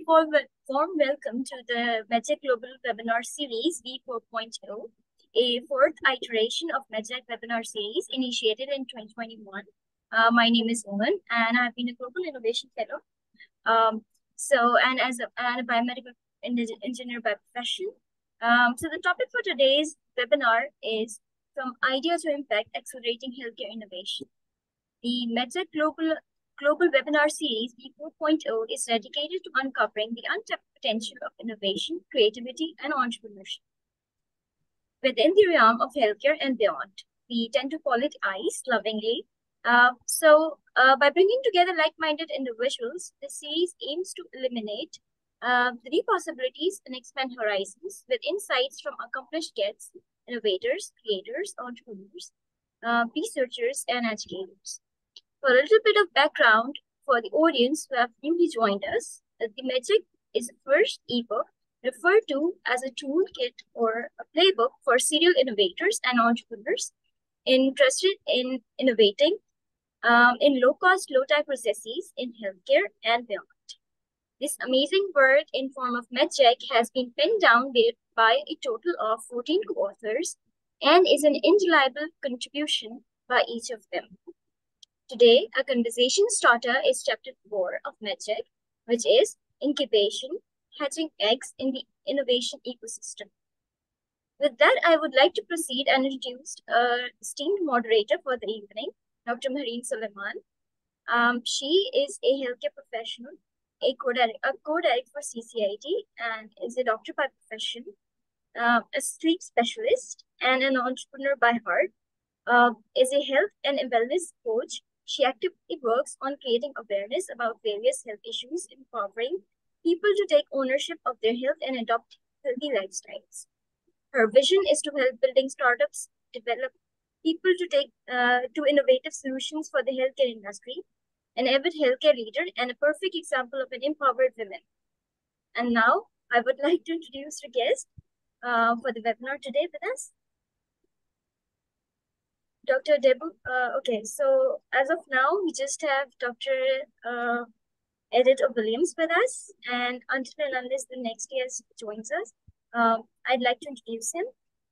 warm welcome to the Medjack Global Webinar Series V4.0, a fourth iteration of Medjack Webinar Series initiated in 2021. My name is Oman, and I've been a Global Innovation Fellow. And a biomedical engineer by profession. So the topic for today's webinar is From Idea to Impact, Accelerating Healthcare Innovation. The Medjack Global Webinar Series V4.0 is dedicated to uncovering the untapped potential of innovation, creativity, and entrepreneurship within the realm of healthcare and beyond. We tend to call it ICE lovingly. By bringing together like-minded individuals, the series aims to eliminate the new possibilities and expand horizons with insights from accomplished guests, innovators, creators, entrepreneurs, researchers, and educators. For a little bit of background for the audience who have newly joined us, the Medjack is the first ebook referred to as a toolkit or a playbook for serial innovators and entrepreneurs interested in innovating in low-cost, low-tech processes in healthcare and beyond. This amazing work in form of Medjack has been penned down by a total of 14 co-authors and is an indelible contribution by each of them. Today, our conversation starter is Chapter 4 of Medjack, which is Incubation, Hatching Eggs in the Innovation Ecosystem. With that, I would like to proceed and introduce our esteemed moderator for the evening, Dr. Marine Suleiman. She is a healthcare professional, a co-director for CCIT, and is a doctor by profession, a sleep specialist, and an entrepreneur by heart. Is a health and wellness coach. She actively works on creating awareness about various health issues, empowering people to take ownership of their health and adopt healthy lifestyles. Her vision is to help building startups, develop people to take to innovative solutions for the healthcare industry, an avid healthcare leader, and a perfect example of an empowered woman. And now I would like to introduce our guest for the webinar today with us, Dr. Debu. Okay, so as of now, we just have Dr. Edith Williams with us, and until and unless the next guest joins us, I'd like to introduce him.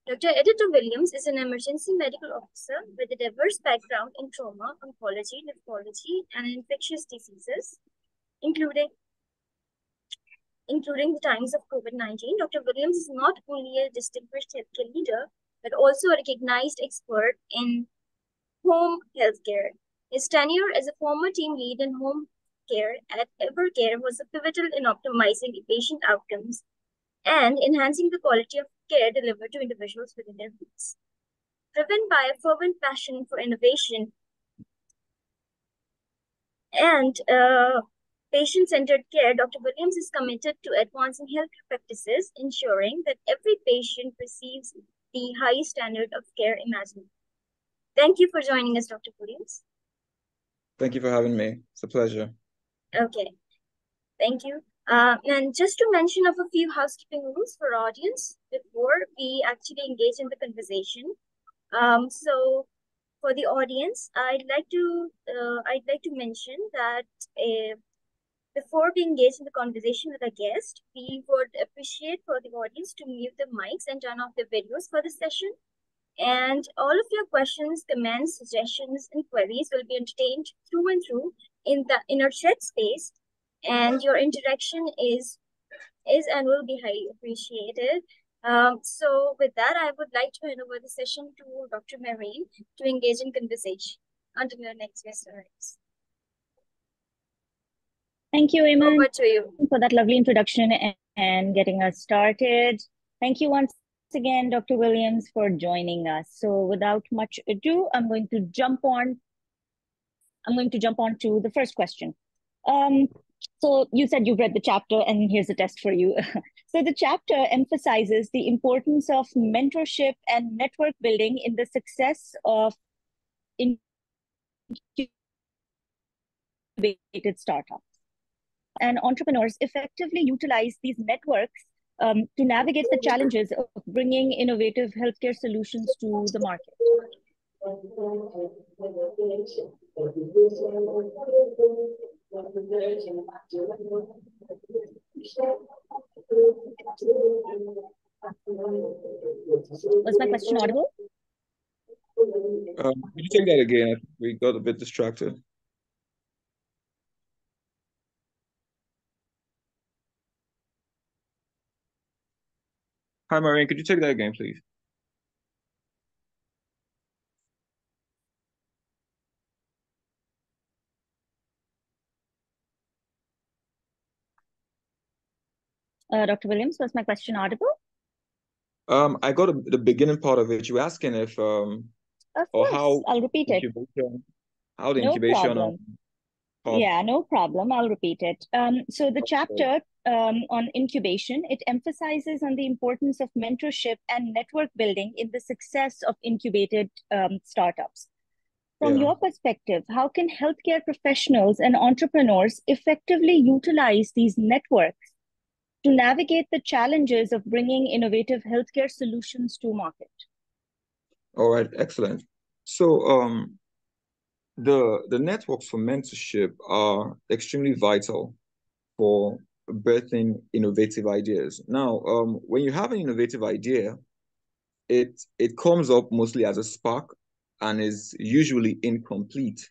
Dr. Edith Williams is an emergency medical officer with a diverse background in trauma, oncology, nephrology, and infectious diseases, including the times of COVID-19. Dr. Williams is not only a distinguished healthcare leader, but also a recognized expert in home healthcare. His tenure as a former team lead in home care at Evercare was pivotal in optimizing patient outcomes and enhancing the quality of care delivered to individuals within their homes. Driven by a fervent passion for innovation and patient-centered care, Dr. Williams is committed to advancing healthcare practices, ensuring that every patient receives the highest standard of care imaginable. Thank you for joining us, Dr. Williams. Thank you for having me. It's a pleasure. Okay, thank you. And just to mention of a few housekeeping rules for our audience before we actually engage in the conversation. So for the audience, I'd like to mention that before we engage in the conversation with our guest, we would appreciate for the audience to mute the mics and turn off their videos for the session. And all of your questions, comments, suggestions, and queries will be entertained through and through in our chat space. And your interaction is and will be highly appreciated. So with that, I would like to hand over the session to Dr. Marine to engage in conversation until your next guest arrives. Thank you, Iman, over to you for that lovely introduction and getting us started. Thank you once again, Dr. Williams, for joining us. So without much ado, I'm going to jump on to the first question. So you said you've read the chapter, and here's a test for you. So the chapter emphasizes the importance of mentorship and network building in the success of incubated startups. And entrepreneurs effectively utilize these networks to navigate the challenges of bringing innovative healthcare solutions to the market. Was my question audible? Could you take that again? I think we got a bit distracted. Hi, Marianne, could you take that again, please? Dr. Williams, was my question audible? I got the beginning part of it. You were asking if Of or course, how I'll repeat it. how the No incubation problem. of Yeah, no problem. I'll repeat it. So the chapter on incubation, it emphasizes on the importance of mentorship and network building in the success of incubated startups. From yeah. your perspective, how can healthcare professionals and entrepreneurs effectively utilize these networks to navigate the challenges of bringing innovative healthcare solutions to market? All right, excellent. So the networks for mentorship are extremely vital for birthing innovative ideas. Now, when you have an innovative idea, it comes up mostly as a spark and is usually incomplete.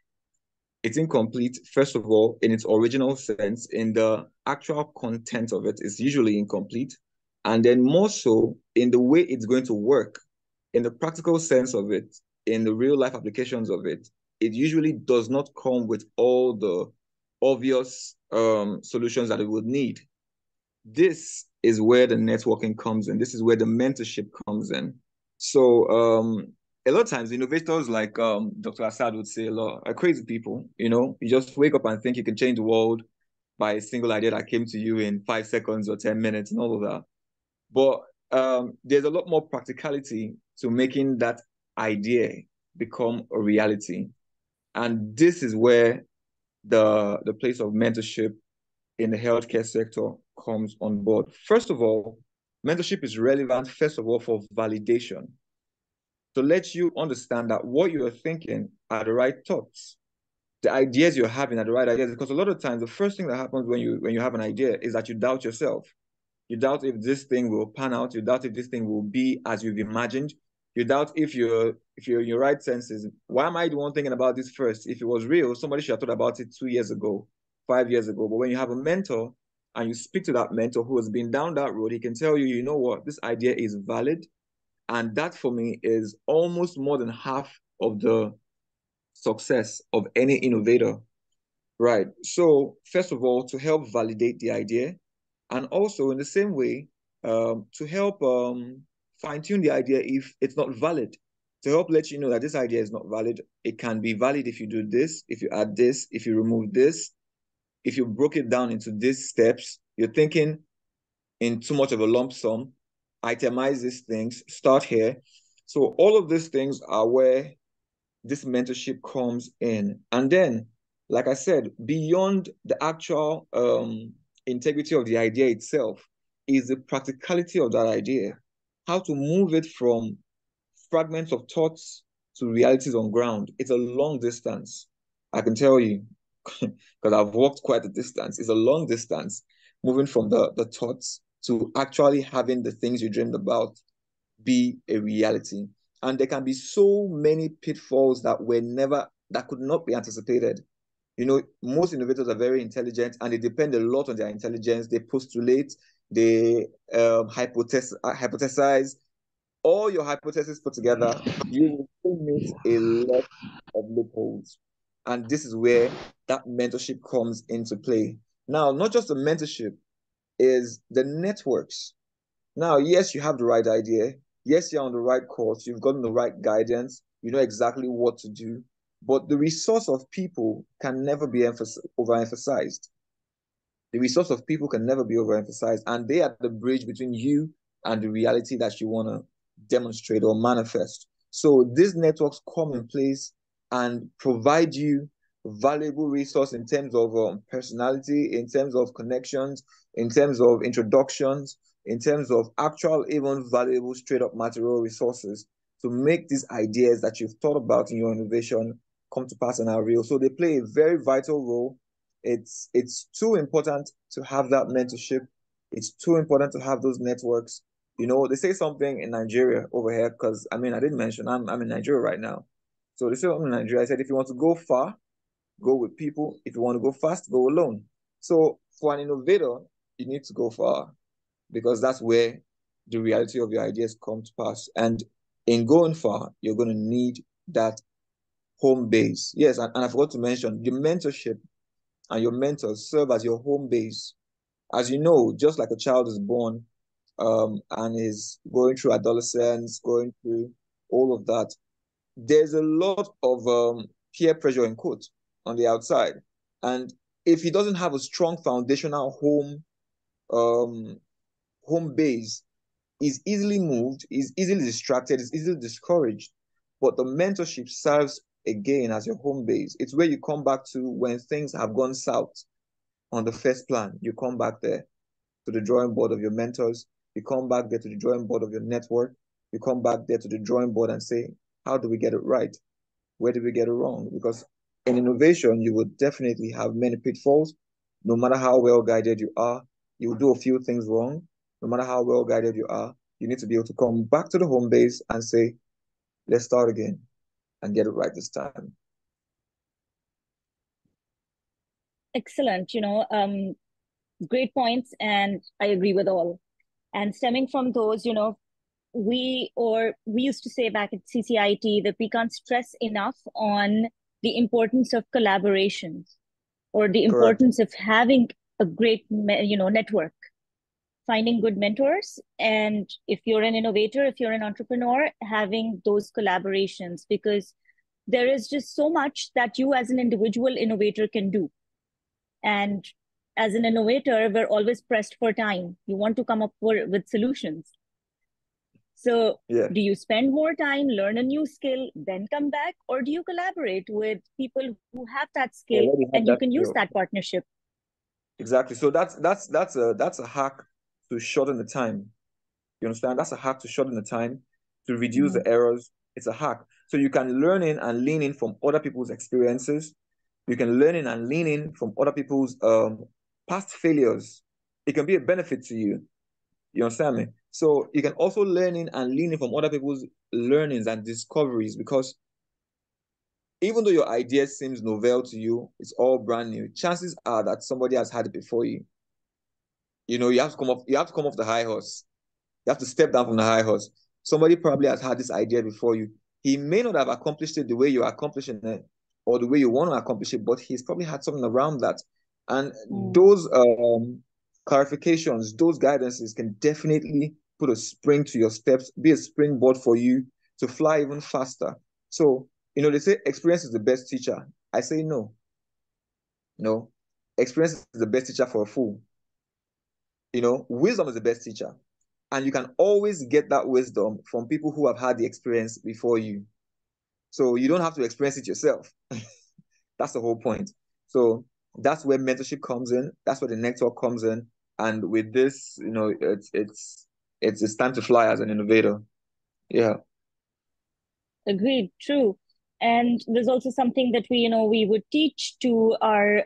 It's incomplete, first of all, in its original sense, in the actual content of it is usually incomplete. And then more so in the way it's going to work, in the practical sense of it, in the real life applications of it, it usually does not come with all the obvious solutions that it would need. This is where the networking comes in. This is where the mentorship comes in. So a lot of times innovators like Dr. Assad would say a lot are crazy people, you just wake up and think you can change the world by a single idea that came to you in 5 seconds or 10 minutes and all of that. But there's a lot more practicality to making that idea become a reality. And this is where the place of mentorship in the healthcare sector comes on board. First of all, mentorship is relevant, first of all, for validation. To let you understand that what you're thinking are the right thoughts. The ideas you're having are the right ideas. Because a lot of times, the first thing that happens when you have an idea is that you doubt yourself. You doubt if this thing will pan out. You doubt if this thing will be as you've imagined. You doubt if you're in your right senses. Why am I the one thinking about this first? If it was real, somebody should have thought about it 2 years ago, 5 years ago. But when you have a mentor and you speak to that mentor who has been down that road, he can tell you, you know what, this idea is valid. And that for me is almost more than half of the success of any innovator. Right. So first of all, to help validate the idea, and also in the same way, to help fine-tune the idea if it's not valid, to help let you know that this idea is not valid. It can be valid if you do this, if you add this, if you remove this, if you broke it down into these steps, you're thinking in too much of a lump sum, itemize these things, start here. So all of these things are where this mentorship comes in. And then, like I said, beyond the actual integrity of the idea itself is the practicality of that idea. How to move it from fragments of thoughts to realities on ground. It's a long distance. I can tell you, because I've walked quite a distance. It's a long distance moving from the thoughts to actually having the things you dreamed about be a reality. And there can be so many pitfalls that could not be anticipated. Most innovators are very intelligent and they depend a lot on their intelligence. They postulate, they hypothesize. All your hypotheses put together, you will still meet a lot of loopholes. And this is where that mentorship comes into play. Now, not just the mentorship, is the networks. Now, yes, you have the right idea. Yes, you're on the right course. You've gotten the right guidance. You know exactly what to do. But the resource of people can never be overemphasized. The resource of people can never be overemphasized. And they are the bridge between you and the reality that you want to demonstrate or manifest. So these networks come in place and provide you valuable resource in terms of personality, in terms of connections, in terms of introductions, in terms of actual, even valuable straight up material resources to make these ideas that you've thought about in your innovation come to pass and are real. So they play a very vital role. It's too important to have that mentorship It's too important to have those networks. You know, they say something in Nigeria over here, because I didn't mention I'm in Nigeria right now. So they say something in Nigeria. I said, if you want to go far, go with people. If you want to go fast, go alone. So for an innovator, you need to go far, because that's where the reality of your ideas come to pass. And in going far, you're going to need that home base. Yes, and I forgot to mention the mentorship and your mentors serve as your home base. As you know, just like a child is born and is going through adolescence, going through all of that, there's a lot of peer pressure in quote on the outside. And if he doesn't have a strong foundational um, home base, he's easily moved, he's easily distracted, he's easily discouraged. But the mentorship serves again as your home base. It's where you come back to when things have gone south on the first plan. You come back there to the drawing board of your mentors. You come back there to the drawing board of your network. You come back there to the drawing board and say, how do we get it right? Where did we get it wrong? Because in innovation, you will definitely have many pitfalls. No matter how well guided you are, you will do a few things wrong. No matter how well guided you are, you need to be able to come back to the home base and say, let's start again and get it right this time. Excellent. Great points, and I agree with all. And stemming from those, we used to say back at CCIT that we can't stress enough on the importance of collaborations, or the Correct. importance of having a great, network, finding good mentors. And if you're an innovator, if you're an entrepreneur, having those collaborations, because there is just so much that you as an individual innovator can do. And as an innovator, we're always pressed for time. You want to come up with solutions. So Yeah. do you spend more time, learn a new skill, then come back? Or do you collaborate with people who have that skill and you can use that partnership? Exactly. So that's a hack to shorten the time. You understand? That's a hack to shorten the time, to reduce the errors. It's a hack. So you can learn in and lean in from other people's experiences. You can learn in and lean in from other people's past failures. It can be a benefit to you. You understand me? So you can also learn in and lean in from other people's learnings and discoveries, because even though your idea seems novel to you, it's all brand new. Chances are that somebody has had it before you. You know, you have to come off the high horse. You have to step down from the high horse. Somebody probably has had this idea before you. He may not have accomplished it the way you're accomplishing it or the way you want to accomplish it, but he's probably had something around that. And those clarifications, those guidances can definitely put a spring to your steps, be a springboard for you to fly even faster. So, they say experience is the best teacher. I say no. No, experience is the best teacher for a fool. Wisdom is the best teacher. And you can always get that wisdom from people who have had the experience before you. So you don't have to experience it yourself. That's the whole point. So that's where mentorship comes in. That's where the network comes in. And with this, it's time to fly as an innovator. Yeah. Agreed, true. And there's also something that we would teach to our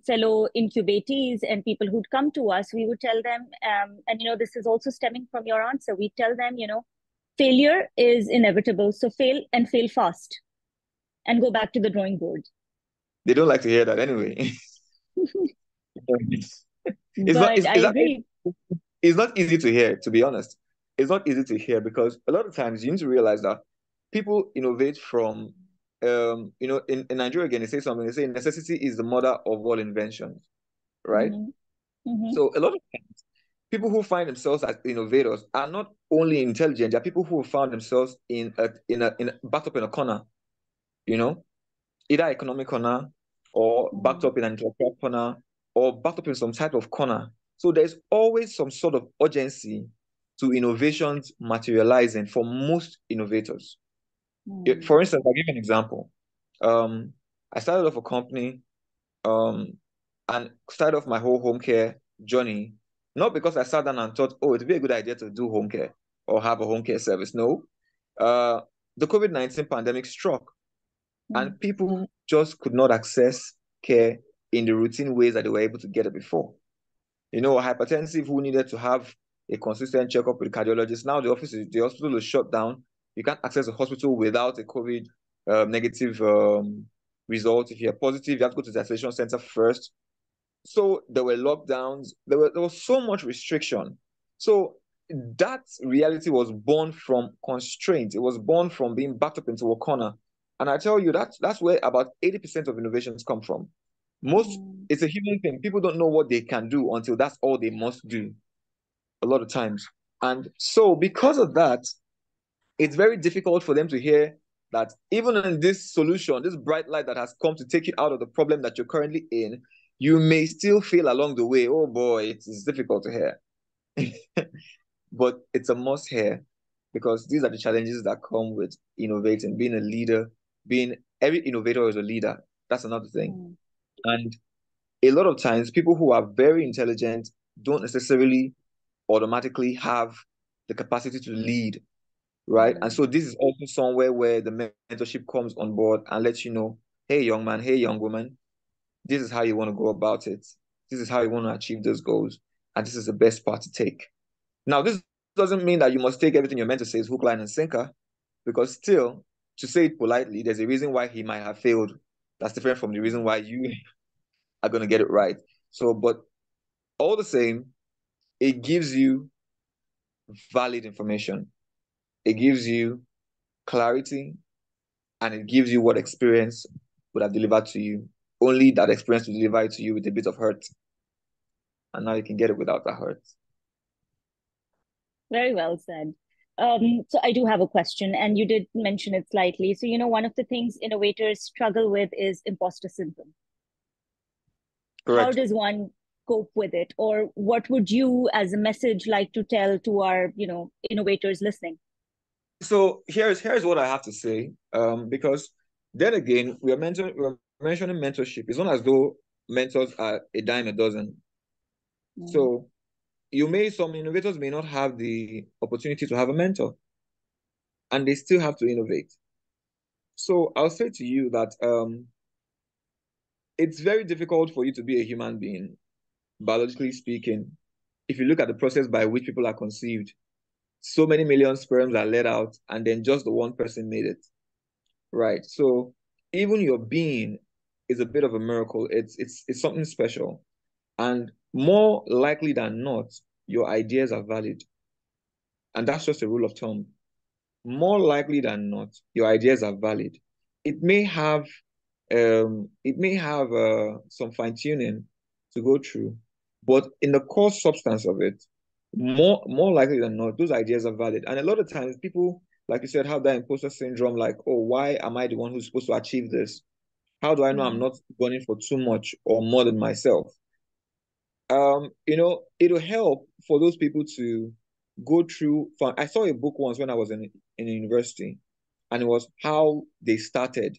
fellow incubatees and people who'd come to us. We would tell them, and this is also stemming from your answer. We tell them, failure is inevitable. So fail, and fail fast, and go back to the drawing board. They don't like to hear that anyway. I agree. It's not easy to hear, to be honest. It's not easy to hear, because a lot of times you need to realize that people innovate from, in Nigeria again, they say something, they say necessity is the mother of all inventions, right? So a lot of times, people who find themselves as innovators are not only intelligent, they're people who found themselves backed up in a corner, either economic corner, or backed up in an intellectual corner, or backed up in some type of corner. So there's always some sort of urgency to innovations materializing for most innovators. For instance, I'll give you an example. I started off a company and started off my whole home care journey, not because I sat down and thought, oh, it'd be a good idea to do home care or have a home care service. No. The COVID-19 pandemic struck, and people just could not access care in the routine ways that they were able to get it before. You know, a hypertensive who needed to have a consistent checkup with a cardiologist. Now the hospital is shut down. You can't access the hospital without a COVID negative result. If you're positive, you have to go to the isolation center first. So there were lockdowns. There was so much restriction. So that reality was born from constraint. It was born from being backed up into a corner. And I tell you, that's where about 80% of innovations come from. It's a human thing. People don't know what they can do until that's all they must do a lot of times. And so because of that, it's very difficult for them to hear that even in this solution, this bright light that has come to take you out of the problem that you're currently in, you may still feel along the way, oh boy, it's difficult to hear. But it's a must hear because these are the challenges that come with innovating, being a leader, being every innovator is a leader. That's another thing. And a lot of times, people who are very intelligent don't necessarily automatically have the capacity to lead, right? And so this is also somewhere where the mentorship comes on board and lets you know, hey, young man, hey, young woman, this is how you want to go about it. This is how you want to achieve those goals. And this is the best part to take. Now, this doesn't mean that you must take everything your mentor says hook, line, and sinker, because still, to say it politely, there's a reason why he might have failed. That's different from the reason why you are going to get it right. So, but all the same, it gives you valid information. It gives you clarity, and it gives you what experience would have delivered to you. Only that experience will deliver it to you with a bit of hurt. And now you can get it without that hurt. Very well said. So I do have a question, and you did mention it slightly. So, one of the things innovators struggle with is imposter syndrome. Correct. How does one cope with it? Or what would you, as a message, like to tell to our, innovators listening? So here's what I have to say. Because then again, we're mentioning mentorship. It's not as though mentors are a dime a dozen. So some innovators may not have the opportunity to have a mentor, and they still have to innovate. So I'll say to you that it's very difficult for you to be a human being, biologically speaking. If you look at the process by which people are conceived, so many million sperms are let out, and then just the one person made it. Right. So even your being is a bit of a miracle. It's something special. And more likely than not, your ideas are valid. And that's just a rule of thumb. More likely than not, your ideas are valid. It may have some fine-tuning to go through, but in the core substance of it, more likely than not, those ideas are valid. And a lot of times people, like you said, have that imposter syndrome, like, oh, why am I the one who's supposed to achieve this? How do I know I'm not gunning for too much or more than myself? It'll help for those people to go through. I saw a book once when I was in university, and it was how they started.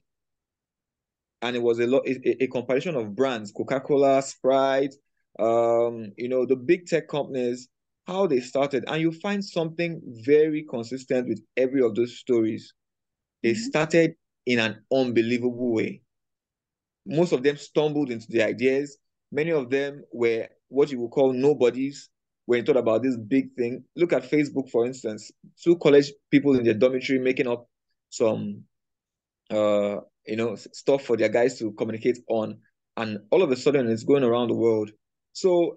And it was a comparison of brands, Coca-Cola, Sprite, the big tech companies, how they started. And you find something very consistent with every of those stories. They started in an unbelievable way. Most of them stumbled into the ideas. Many of them were what you would call nobodies when you thought about this big thing. Look at Facebook, for instance. Two college people in their dormitory making up some stuff for their guys to communicate on, and all of a sudden it's going around the world. So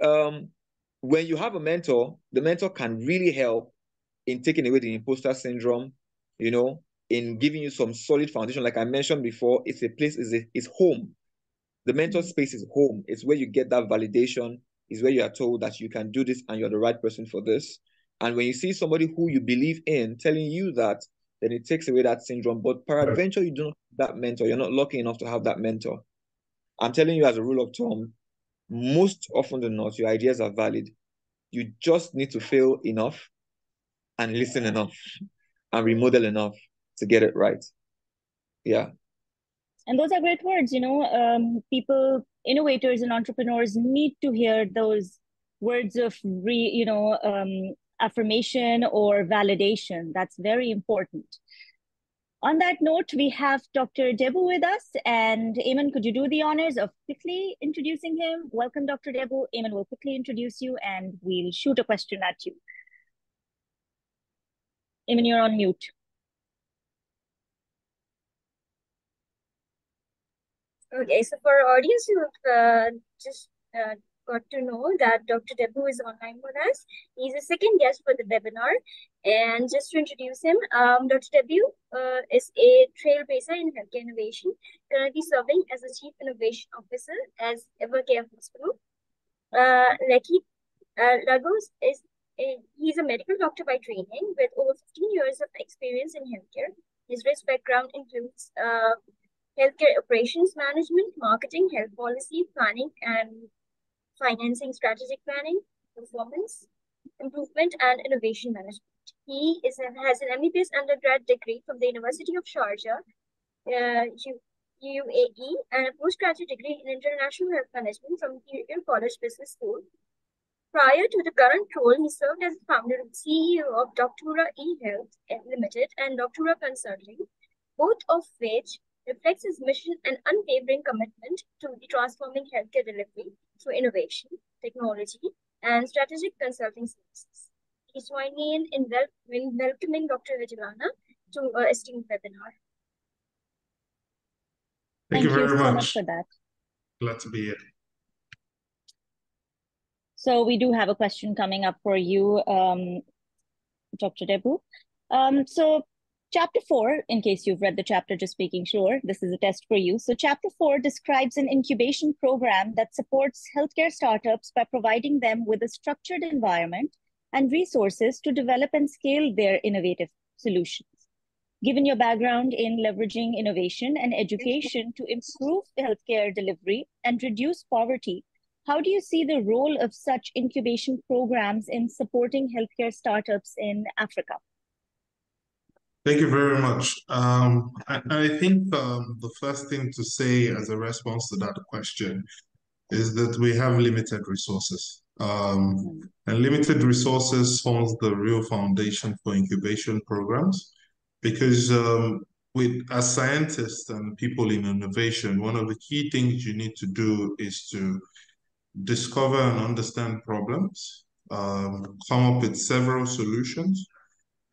when you have a mentor, the mentor can really help in taking away the imposter syndrome, in giving you some solid foundation. Like I mentioned before, it's a place, it's home. The mentor space is home. It's where you get that validation. It's where you are told that you can do this and you're the right person for this. And when you see somebody who you believe in telling you that, then it takes away that syndrome. But peradventure, you don't have that mentor. You're not lucky enough to have that mentor. I'm telling you as a rule of thumb, most often than not, your ideas are valid. You just need to fail enough and listen enough and remodel enough to get it right. Yeah. And those are great words. People, innovators and entrepreneurs need to hear those words of affirmation or validation. That's very important. On that note, we have Dr. Debu with us, and Eamon, could you do the honors of quickly introducing him? Welcome, Dr. Debu. Eamon will quickly introduce you, and we'll shoot a question at you. Eamon, you're on mute. Okay, so for our audience who've just got to know that Dr. Debu is online with us. He's a second guest for the webinar. And just to introduce him, Dr. Debu is a trailblazer in healthcare innovation, currently serving as the Chief Innovation Officer as Evercare Hospital. Lucky Lagos he's a medical doctor by training with over 15 years of experience in healthcare. His rich background includes healthcare operations management, marketing, health policy, planning, and financing, strategic planning, performance improvement, and innovation management. He has an MBBS undergrad degree from the University of Sharjah, UAE, and a postgraduate degree in international health management from Imperial College Business School. Prior to the current role, he served as the founder and CEO of Doctora eHealth Limited and Doctora Consulting, both of which reflects his mission and unwavering commitment to the transforming healthcare delivery through innovation, technology, and strategic consulting services. Please join me in welcoming Dr. Odulana to our esteemed webinar. Thank you very so much. much for that. Glad to be here. So we do have a question coming up for you, Dr. Debu. So Chapter 4, in case you've read the chapter, just making sure, this is a test for you. So Chapter 4 describes an incubation program that supports healthcare startups by providing them with a structured environment and resources to develop and scale their innovative solutions. Given your background in leveraging innovation and education to improve healthcare delivery and reduce poverty, how do you see the role of such incubation programs in supporting healthcare startups in Africa? Thank you very much. I think the first thing to say as a response to that question is that we have limited resources. And limited resources forms the real foundation for incubation programs because as scientists and people in innovation, one of the key things you need to do is to discover and understand problems, come up with several solutions,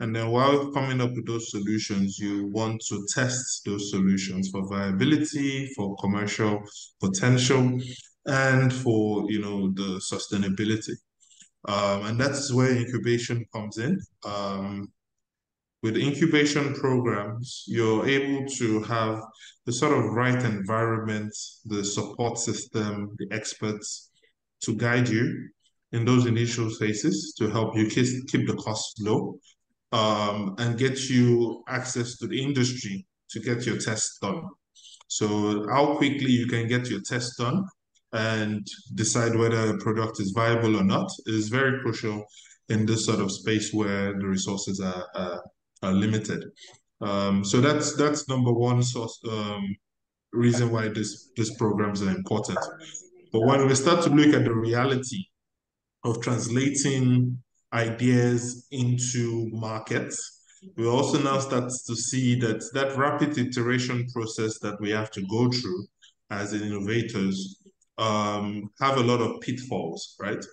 and then while coming up with those solutions, you want to test those solutions for viability, for commercial potential, and for the sustainability. And that's where incubation comes in. With incubation programs, you're able to have the sort of right environment, the support system, the experts to guide you in those initial phases to help you keep the costs low. And get you access to the industry to get your tests done. So how quickly you can get your tests done and decide whether a product is viable or not is very crucial in this sort of space where the resources are limited. So that's number one source reason why these programs are important. But when we start to look at the reality of translating ideas into markets, we also now start to see that rapid iteration process that we have to go through as innovators have a lot of pitfalls, right?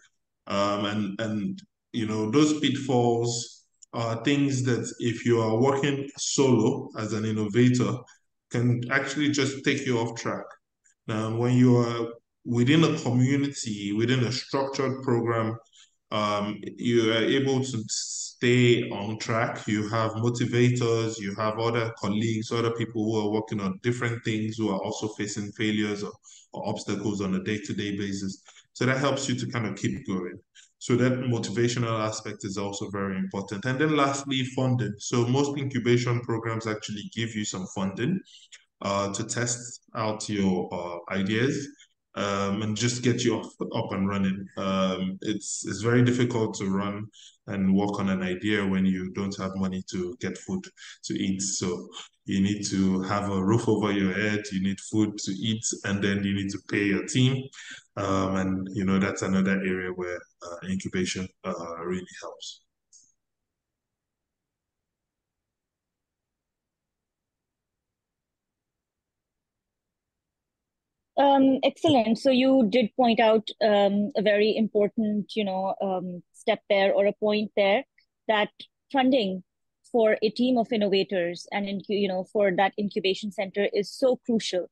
And those pitfalls are things that if you are working solo as an innovator can actually just take you off track. Now, when you are within a community, within a structured program, you are able to stay on track. You have motivators, you have other colleagues, other people who are working on different things, who are also facing failures or obstacles on a day-to-day basis. So that helps you to kind of keep going. So that motivational aspect is also very important. And then lastly, funding. So most incubation programs actually give you some funding to test out your ideas and just get you up and running. It's very difficult to run and work on an idea when you don't have money to get food to eat. So you need to have a roof over your head, you need food to eat, and then you need to pay your team. And that's another area where incubation really helps. Excellent. So you did point out a very important, step there or a point there, that funding for a team of innovators and for that incubation center is so crucial.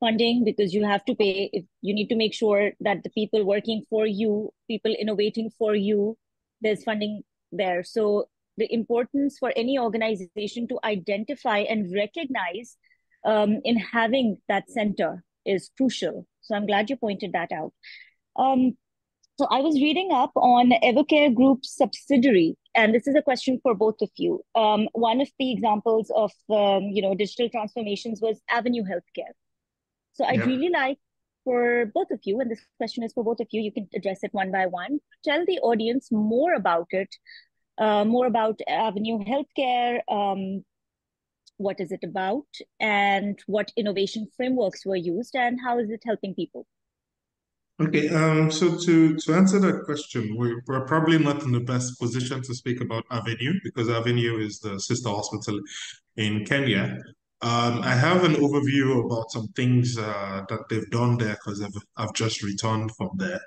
Funding, because you have to pay, if you need to make sure that the people working for you, people innovating for you, there's funding there. So the importance for any organization to identify and recognize in having that center is crucial. So I'm glad you pointed that out. So I was reading up on Evercare Group's subsidiary, and this is a question for both of you. One of the examples of digital transformations was Avenue Healthcare. So I'd really like for both of you, and this question is for both of you, you can address it one by one. Tell the audience more about it, more about Avenue Healthcare, what is it about, and what innovation frameworks were used, and how is it helping people? Okay, so to answer that question, we're probably not in the best position to speak about Avenue because Avenue is the sister hospital in Kenya. I have an overview about some things that they've done there because I've just returned from there.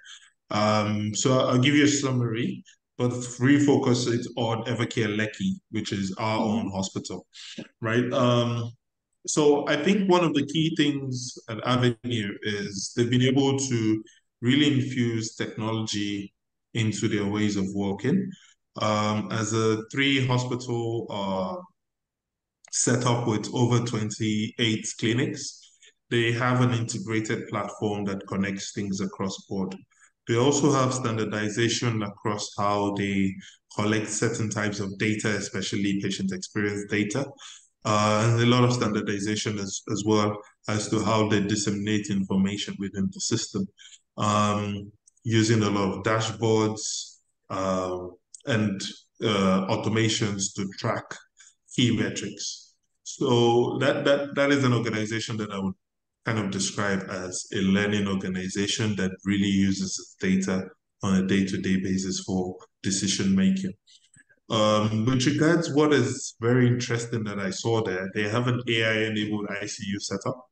So I'll give you a summary, but refocus it on Evercare Lekki, which is our own hospital, right? So I think one of the key things at Avenue is they've been able to really infuse technology into their ways of working. As a three-hospital set up with over 28 clinics, they have an integrated platform that connects things across board. They also have standardization across how they collect certain types of data, especially patient experience data, and a lot of standardization as well as to how they disseminate information within the system, using a lot of dashboards and automations to track key metrics. So that is an organization that I would kind of describe as a learning organization that really uses data on a day-to-day basis for decision making. With regards, what is very interesting that I saw there, they have an AI-enabled ICU setup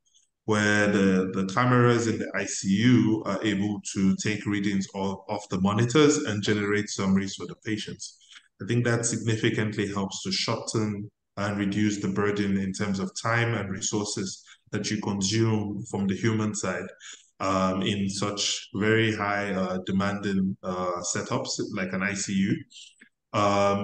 where the cameras in the ICU are able to take readings off the monitors and generate summaries for the patients. I think that significantly helps to shorten and reduce the burden in terms of time and resources that you consume from the human side in such very high demanding setups like an ICU.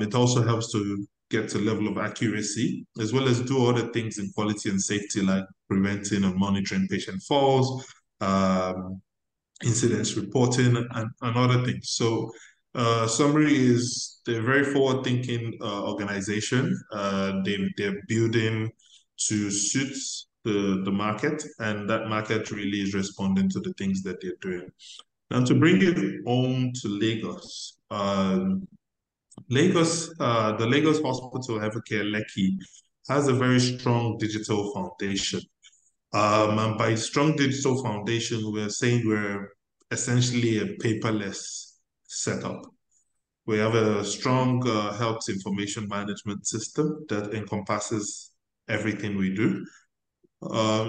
It also helps to get a level of accuracy, as well as do other things in quality and safety, like preventing and monitoring patient falls, incidents reporting, and other things. So, summary is they're a very forward-thinking organization. They're building to suit the market, and that market really is responding to the things that they're doing. Now, to bring it home to Lagos, the Lagos Hospital Evercare Lekki has a very strong digital foundation. And by strong digital foundation, we're saying we're essentially a paperless setup. We have a strong health information management system that encompasses everything we do.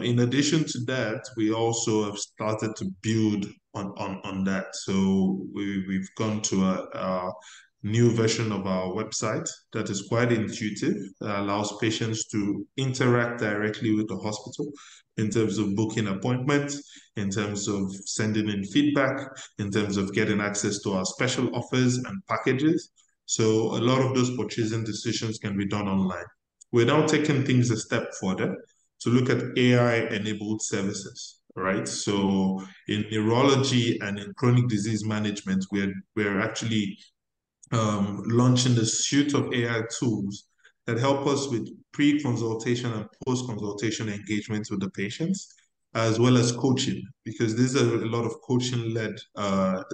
In addition to that, we also have started to build on that. So we've gone to a new version of our website that is quite intuitive, that allows patients to interact directly with the hospital in terms of booking appointments, in terms of sending in feedback, in terms of getting access to our special offers and packages. So a lot of those purchasing decisions can be done online. We're now taking things a step further to look at AI-enabled services, right? So in neurology and in chronic disease management, we're actually launching a suite of AI tools that help us with pre-consultation and post-consultation engagements with the patients, as well as coaching, because these are a lot of coaching-led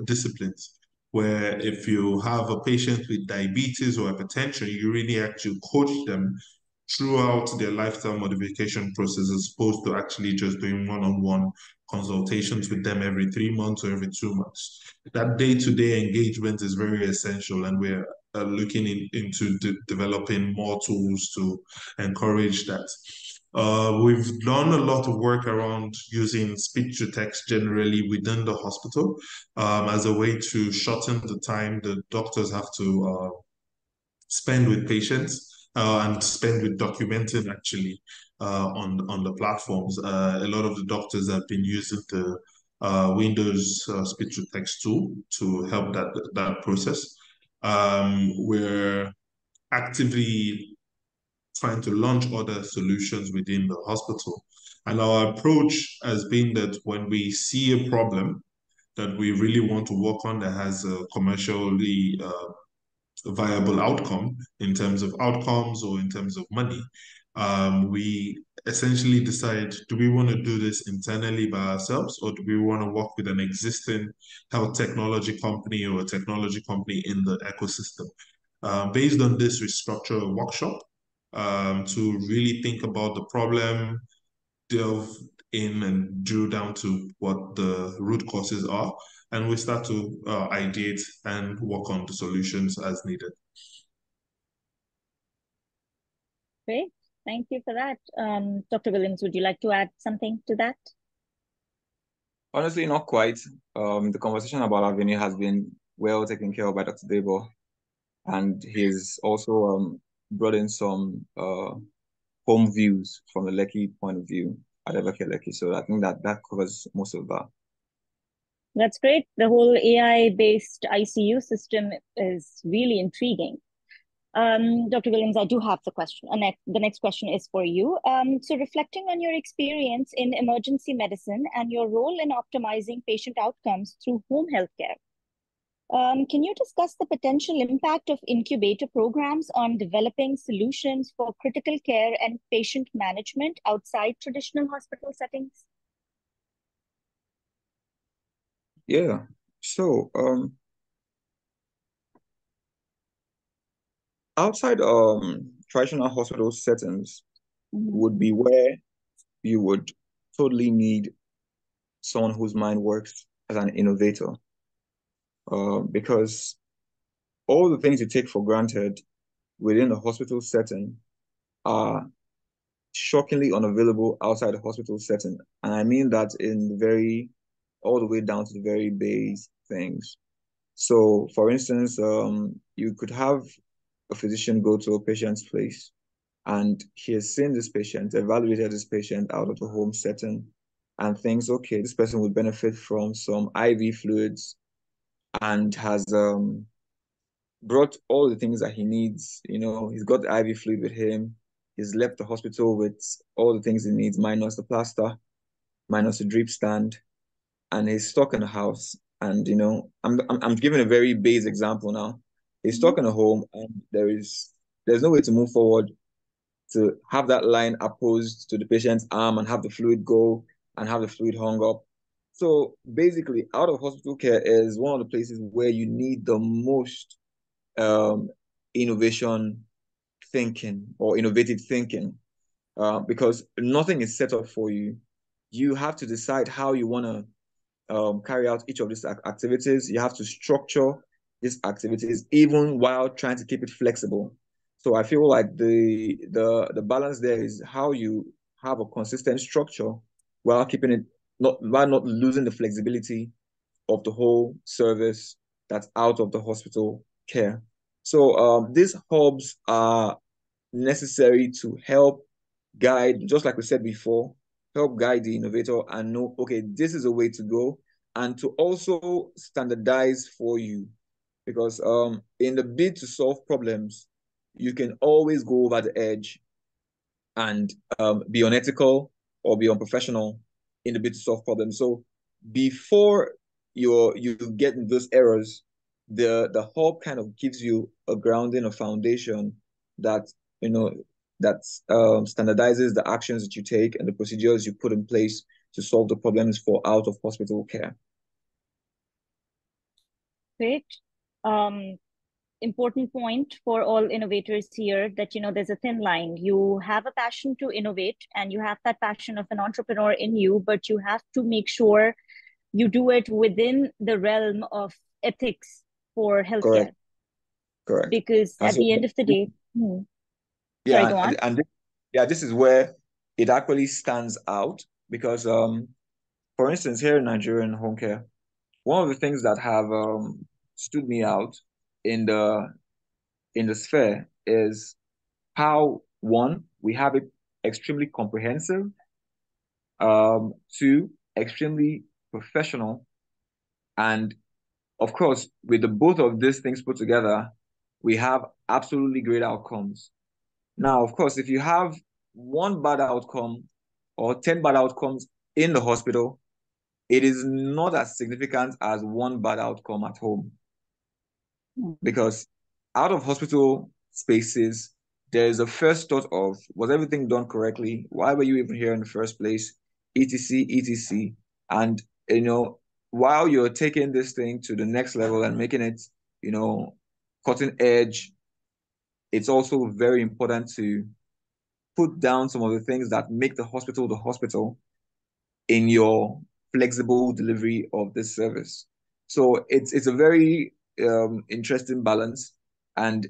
disciplines, where if you have a patient with diabetes or hypertension, you really actually coach them throughout their lifestyle modification process, as opposed to actually just doing one-on-one consultations with them every 3 months or every 2 months. That day-to-day engagement is very essential, and we're looking into developing more tools to encourage that. We've done a lot of work around using speech to text generally within the hospital as a way to shorten the time the doctors have to spend with patients and spend with documenting actually on the platforms. A lot of the doctors have been using the Windows speech to text tool to help that process. We're actively trying to launch other solutions within the hospital. And our approach has been that when we see a problem that we really want to work on that has a commercially viable outcome in terms of outcomes or in terms of money, we essentially decide, do we want to do this internally by ourselves, or do we want to work with an existing health technology company or a technology company in the ecosystem? Based on this, we structure a workshop to really think about the problem, delve in and drill down to what the root causes are, and we start to ideate and work on the solutions as needed. Great. Thank you for that. Dr. Williams, would you like to add something to that? Honestly, not quite. The conversation about Avenue has been well taken care of by Dr. Debo, and he's also brought in some home views from the Lekki point of view at Evercare Lekki. So I think that covers most of that. That's great. The whole AI-based ICU system is really intriguing. Dr. Williams, I do have the question. The next question is for you. So reflecting on your experience in emergency medicine and your role in optimizing patient outcomes through home healthcare, can you discuss the potential impact of incubator programs on developing solutions for critical care and patient management outside traditional hospital settings? Yeah. So outside traditional hospital settings would be where you would totally need someone whose mind works as an innovator. Because all the things you take for granted within the hospital setting are shockingly unavailable outside the hospital setting. And I mean that in all the way down to the very base things. So for instance, you could have a physician go to a patient's place and he has seen this patient, evaluated this patient out of the home setting and thinks, okay, this person would benefit from some IV fluids and has brought all the things that he needs. You know, he's got the IV fluid with him. He's left the hospital with all the things he needs, minus the plaster, minus the drip stand, and he's stuck in the house. And you know, I'm giving a very base example now. He's stuck in a home, and there's no way to move forward to have that line opposed to the patient's arm and have the fluid go and have the fluid hung up. So basically, out of hospital care is one of the places where you need the most innovation thinking or innovative thinking, because nothing is set up for you. You have to decide how you want to carry out each of these activities. You have to structure these activities even while trying to keep it flexible. So I feel like the balance there is how you have a consistent structure while keeping it not losing the flexibility of the whole service that's out of the hospital care. So these hubs are necessary to help guide, just like we said before, help guide the innovator and know, okay, this is a way to go, and to also standardize for you. Because in the bid to solve problems, you can always go over the edge and be unethical or be unprofessional in the bid to solve problems. So before you get those errors, the hub kind of gives you a grounding, a foundation that that standardizes the actions that you take and the procedures you put in place to solve the problems for out of hospital care. Great. Important point for all innovators here that, there's a thin line. You have a passion to innovate and you have that passion of an entrepreneur in you, but you have to make sure you do it within the realm of ethics for healthcare. Correct. Because at the end of the day, yeah, sorry, go on. And this is where it actually stands out because, for instance, here in Nigeria in home care, one of the things that have stood me out in the sphere is how, one, we have it extremely comprehensive, two, extremely professional, and of course, with the both of these things put together, we have absolutely great outcomes. Now, of course, if you have one bad outcome or 10 bad outcomes in the hospital, it is not as significant as one bad outcome at home. Because out of hospital spaces, there's a first thought of, was everything done correctly? Why were you even here in the first place? etc, etc. And, while you're taking this thing to the next level and making it, cutting edge, it's also very important to put down some of the things that make the hospital in your flexible delivery of this service. So it's a very interesting balance. And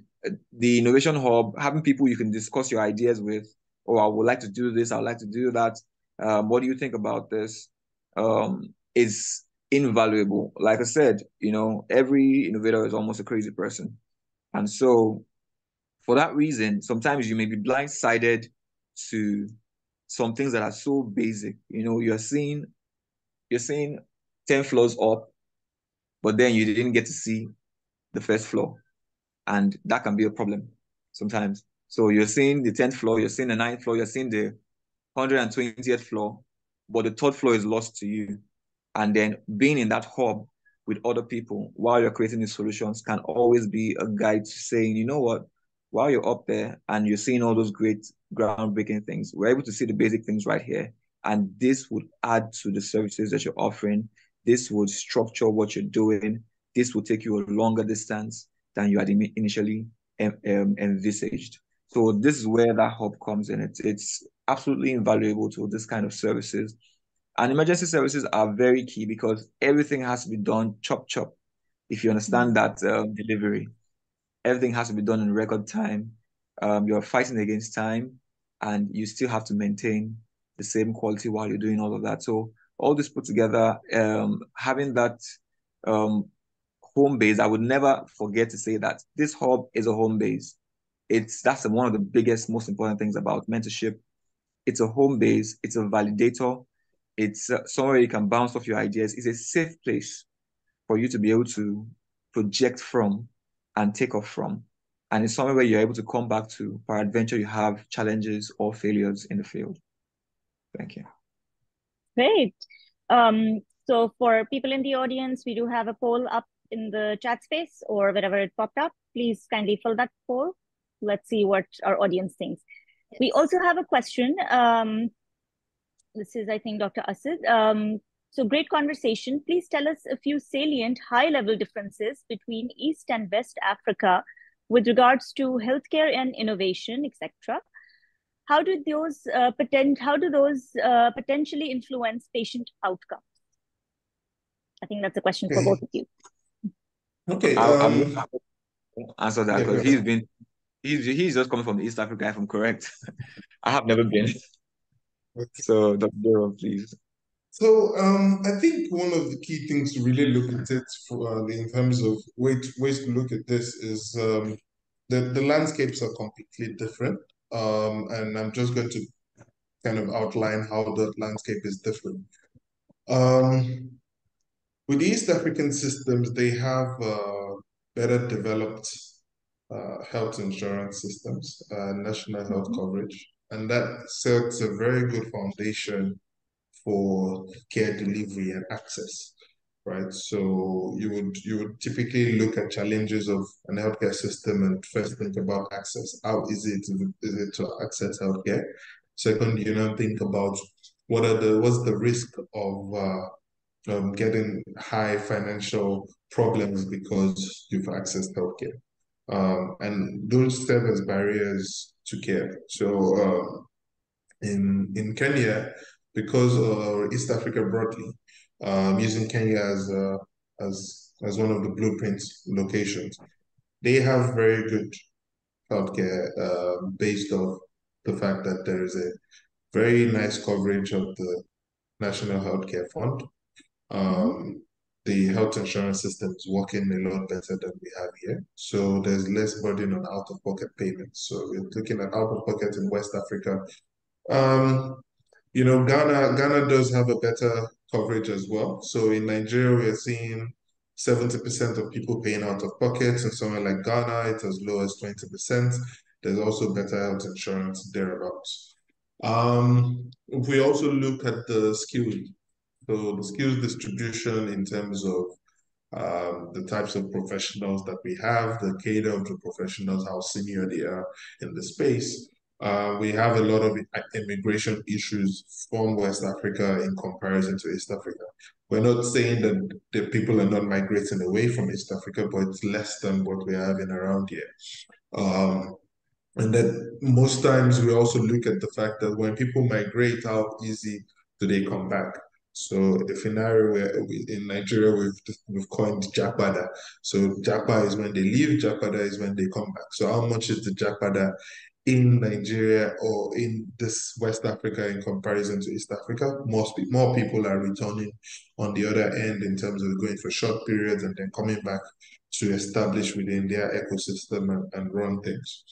the Innovation Hub, having people you can discuss your ideas with, I would like to do this, I would like to do that. What do you think about this? Is invaluable. Like I said, every innovator is almost a crazy person. And so for that reason, sometimes you may be blindsided to some things that are so basic. You're seeing 10 floors up, but then you didn't get to see the first floor. And that can be a problem sometimes. So you're seeing the 10th floor, you're seeing the 9th floor, you're seeing the 120th floor, but the third floor is lost to you. And then being in that hub with other people while you're creating these solutions can always be a guide to saying, you know what, while you're up there and you're seeing all those great groundbreaking things, we're able to see the basic things right here. And this would add to the services that you're offering. This would structure what you're doing. This will take you a longer distance than you had initially envisaged. So this is where that hub comes in. It's absolutely invaluable to this kind of services. And emergency services are very key because everything has to be done chop chop. If you understand that delivery, everything has to be done in record time. You're fighting against time, and you still have to maintain the same quality while you're doing all of that. So all this put together, having that home base, I would never forget to say that this hub is a home base. That's one of the biggest, most important things about mentorship. It's a home base. It's a validator. It's somewhere you can bounce off your ideas. It's a safe place for you to be able to project from and take off from. And it's somewhere where you're able to come back to, peradventure you have challenges or failures in the field. Thank you. Great. So for people in the audience, we do have a poll up in the chat space or wherever it popped up. Please kindly fill that poll. Let's see what our audience thinks. We also have a question. This is, I think, Dr. Asad. So great conversation. Please tell us a few salient high-level differences between East and West Africa with regards to healthcare and innovation, etc. How do those potentially influence patient outcomes? I think that's a question for both of you. Okay. I'm going to answer that because yeah, he's just coming from the East Africa, if I'm correct. I have never been. Okay. So, Dr. Duro, please. So I think one of the key things to really look at it in terms of ways to look at this is the landscapes are completely different. And I'm just going to kind of outline how the landscape is different. With East African systems, they have better developed health insurance systems, national health coverage, and that sets a very good foundation for care delivery and access, right? So you would typically look at challenges of an healthcare system and first think about access. How easy is it to access healthcare? Second, think about what's the risk of getting high financial problems because you've accessed healthcare. And those serve as barriers to care. So in Kenya, because East Africa broadly, using Kenya as one of the blueprint locations, they have very good healthcare based off the fact that there is a very nice coverage of the National Healthcare Fund. The health insurance system is working a lot better than we have here. So there's less burden on out-of-pocket payments. So we're looking at out-of-pocket in West Africa. Ghana does have a better coverage as well. So in Nigeria, we're seeing 70% of people paying out of pocket. In somewhere like Ghana, it's as low as 20%. There's also better health insurance thereabouts. If we also look at the skills, so the skills distribution in terms of the types of professionals that we have, the cadre of the professionals, how senior they are in the space. We have a lot of immigration issues from West Africa in comparison to East Africa. We're not saying that the people are not migrating away from East Africa, but it's less than what we're having around here. And then most times we also look at the fact that when people migrate, how easy do they come back? So the scenario where in Nigeria we've coined Jakpada. So Jakpa is when they leave, Jakpada is when they come back. So how much is the Jakpada in Nigeria or in this West Africa in comparison to East Africa? More people are returning on the other end in terms of going for short periods and then coming back to establish within their ecosystem and run things.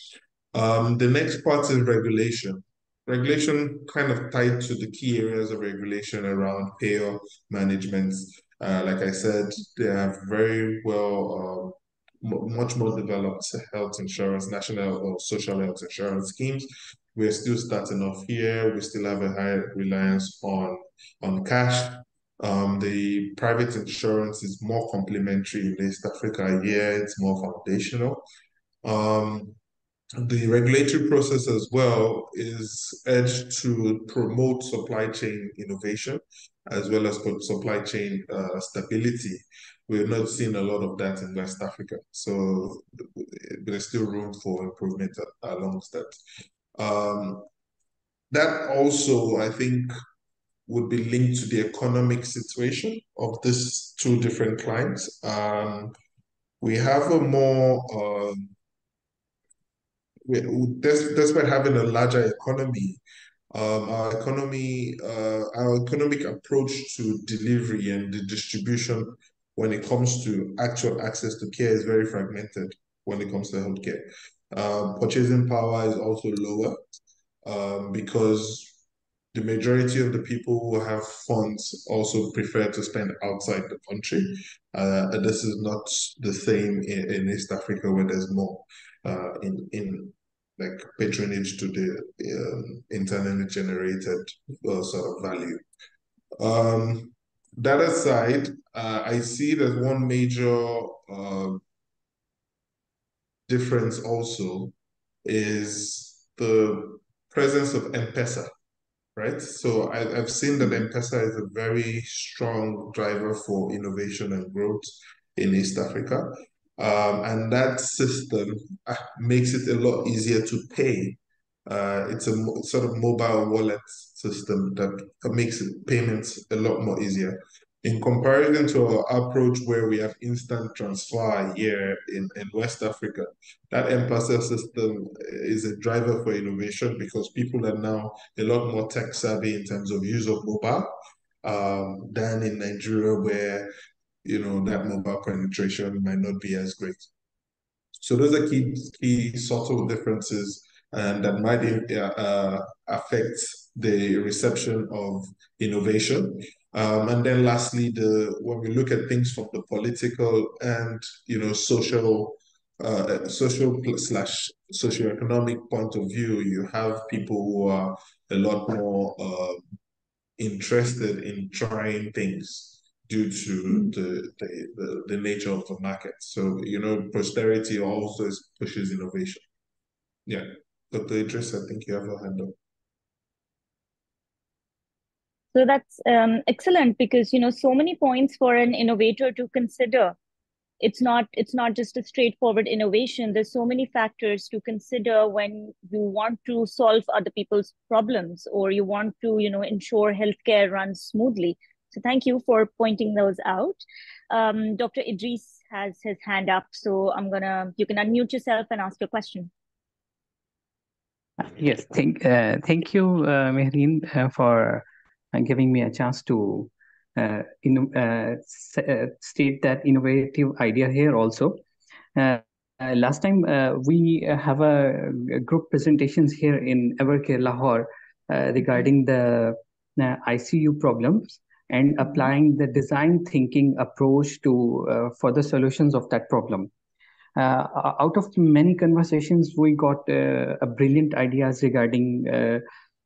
The next part is regulation. Regulation kind of tied to the key areas of regulation around payer management. Like I said, they have very well, much more developed health insurance, national or social health insurance schemes. We're still starting off here. We still have a high reliance on cash. The private insurance is more complementary in East Africa. Here, it's more foundational. The regulatory process as well is edged to promote supply chain innovation as well as supply chain stability. We're not seeing a lot of that in West Africa. So there's still room for improvement along that. That also, I think, would be linked to the economic situation of these two different clients. We have a more despite having a larger economy, our economic approach to delivery and the distribution when it comes to actual access to care is very fragmented when it comes to healthcare. Purchasing power is also lower because the majority of the people who have funds also prefer to spend outside the country. And this is not the same in East Africa where there's more in like patronage to the internally generated sort of value. That aside, I see that one major difference also is the presence of M-Pesa, right? So I've seen that M-Pesa is a very strong driver for innovation and growth in East Africa. And that system makes it a lot easier to pay. It's a sort of mobile wallet system that makes payments a lot more easier. In comparison to our approach where we have instant transfer here in West Africa, that M-Pesa system is a driver for innovation because people are now a lot more tech savvy in terms of use of mobile than in Nigeria where that mobile penetration might not be as great. So those are key subtle differences and that might affect the reception of innovation. And then lastly, when we look at things from the political and social / socioeconomic point of view, you have people who are a lot more interested in trying things due to the nature of the market. So, posterity also pushes innovation. Yeah. Dr. Idris, I think you have a hand up. So that's excellent because, so many points for an innovator to consider. It's not just a straightforward innovation. There's so many factors to consider when you want to solve other people's problems or you want to, ensure healthcare runs smoothly. So thank you for pointing those out. Dr. Idris has his hand up, so you can unmute yourself and ask your question. Yes, thank you, Mehreen, for giving me a chance to state that innovative idea here also. Last time we have a group presentations here in Evercare Lahore regarding the ICU problems and applying the design thinking approach to for the solutions of that problem. Out of many conversations, we got a brilliant ideas regarding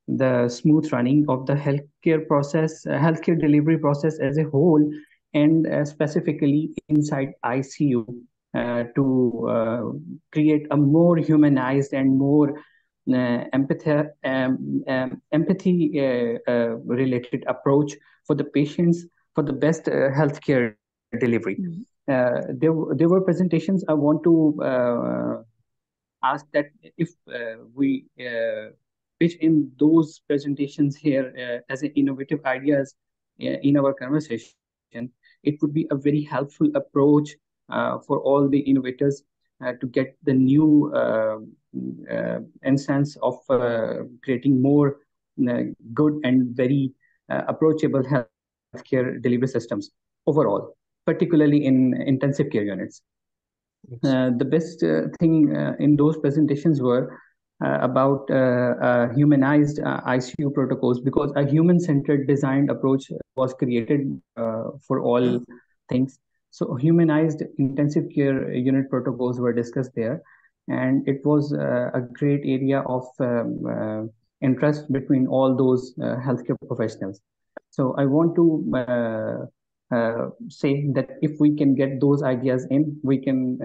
the smooth running of the healthcare process, healthcare delivery process as a whole, and specifically inside ICU to create a more humanized and more empathy related approach for the patients for the best healthcare delivery. There were presentations. I want to ask that if we pitch in those presentations here as an innovative ideas in our conversation, it would be a very helpful approach for all the innovators to get the new instance of creating more good and very approachable healthcare delivery systems overall, particularly in intensive care units. The best thing in those presentations were about humanized ICU protocols, because a human-centered designed approach was created for all things. So humanized intensive care unit protocols were discussed there, and it was a great area of interest between all those healthcare professionals. So I want to say that if we can get those ideas in, we can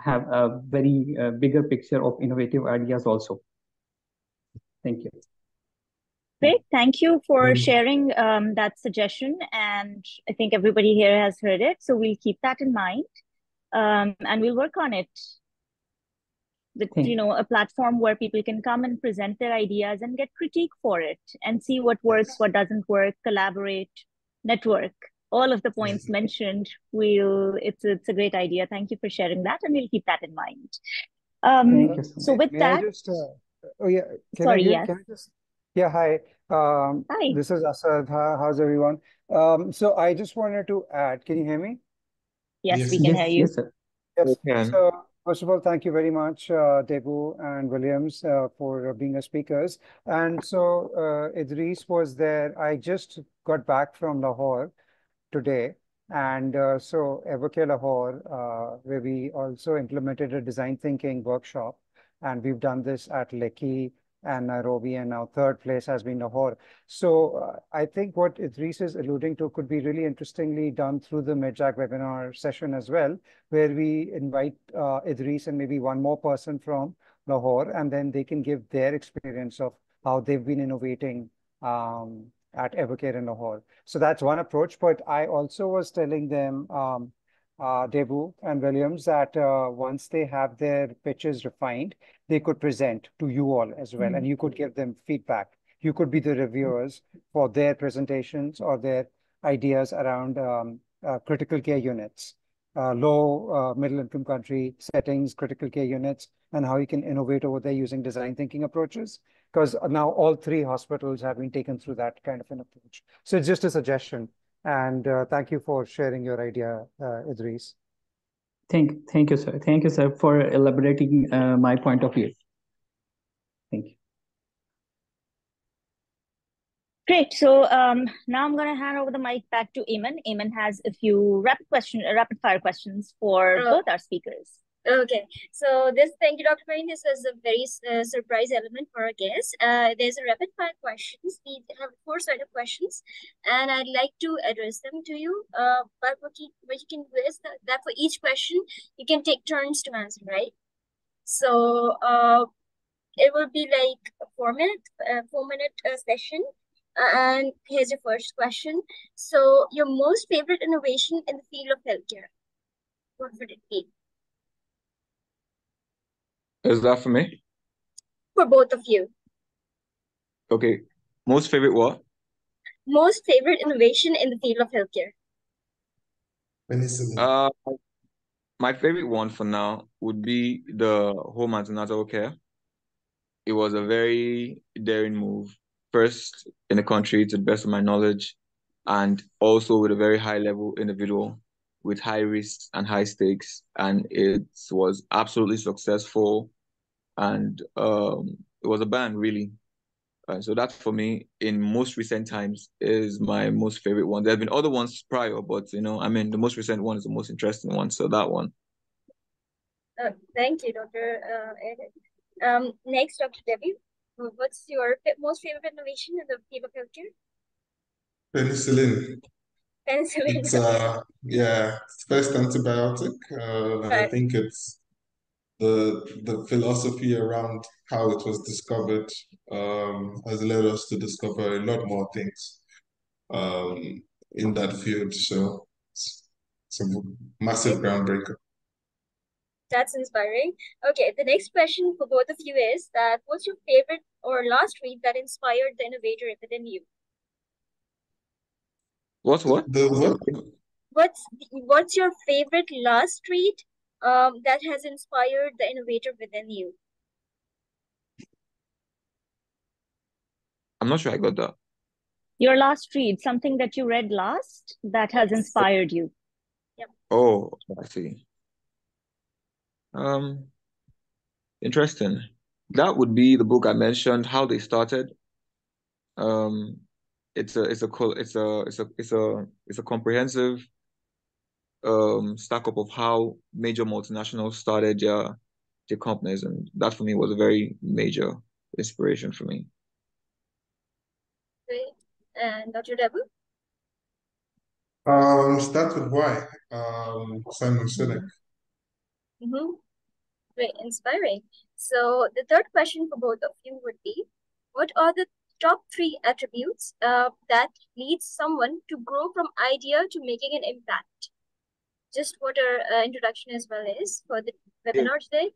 have a very bigger picture of innovative ideas also. Thank you. Great. Thank you for sharing that suggestion. And I think everybody here has heard it. So we'll keep that in mind and we'll work on it. A platform where people can come and present their ideas and get critique for it and see what works, what doesn't work, collaborate, network. All of the points mentioned, it's a great idea. Thank you for sharing that, and we'll keep that in mind. Thank you so with that, Hi. Hi. This is Asad. How's everyone? So I just wanted to add, can you hear me? Yes, we can hear you. Yes, sir. Yes. So first of all, thank you very much, Debu and Williams, for being as speakers. And so Idris was there. I just got back from Lahore today. And so Evercare Lahore, where we also implemented a design thinking workshop. And we've done this at Lekki and Nairobi, and our third place has been Lahore. So I think what Idris is alluding to could be really interestingly done through the Medjack webinar session as well, where we invite Idris and maybe one more person from Lahore, and then they can give their experience of how they've been innovating at Evercare in Lahore. So that's one approach. But I also was telling them, Debu and Williams, that once they have their pitches refined, they could present to you all as well, and you could give them feedback. You could be the reviewers for their presentations or their ideas around critical care units, low, middle income country settings, critical care units, and how you can innovate over there using design thinking approaches. Because now all three hospitals have been taken through that kind of an approach. So it's just a suggestion. And thank you for sharing your idea, Idris. Thank you, sir. Thank you, sir, for elaborating my point of view. Thank you. Great. So now I'm going to hand over the mic back to Eamon. Eamon has a few rapid fire questions for both our speakers. Okay, so thank you, Dr. Marine. This was a very surprise element for our guests. There's a rapid fire questions. We have 4 set of questions, and I'd like to address them to you. But what you can do is that for each question, you can take turns to answer, right? So it will be like a 4-minute session. And here's your first question. So your most favorite innovation in the field of healthcare, what would it be? Is that for me? For both of you. Okay. Most favorite what? Most favorite innovation in the field of healthcare. My favorite one for now would be the home antenatal care. it was a very daring move. First in the country, to the best of my knowledge, and also with a very high level individual with high risks and high stakes. And it was absolutely successful. And it was a ban, really. So that for me, in most recent times, is my most favorite one. There have been other ones prior, but I mean, the most recent one is the most interesting one. So that one. Thank you, Dr. Eric. Next, Dr. Debbie, what's your most favorite innovation in the field of healthcare? Penicillin. Penicillin. It's first antibiotic. I think it's the philosophy around how it was discovered has led us to discover a lot more things in that field. So it's a massive groundbreaker. That's inspiring. Okay, the next question for both of you is that what's your favorite or last read that inspired the innovator within you? What? The what? What's your favorite last read that has inspired the innovator within you? I'm not sure I got that. Your last read, something that you read last that has inspired you. Yep. Oh, I see. Interesting. That would be the book I mentioned, How They Started. It's a comprehensive stack up of how major multinationals started their companies, and that for me was a very major inspiration for me. Great. And Dr. Debu? Start with why. Simon Sinek. Great, inspiring. So the third question for both of you would be, what are the top 3 attributes that leads someone to grow from idea to making an impact? Just what our introduction as well is for the webinar today.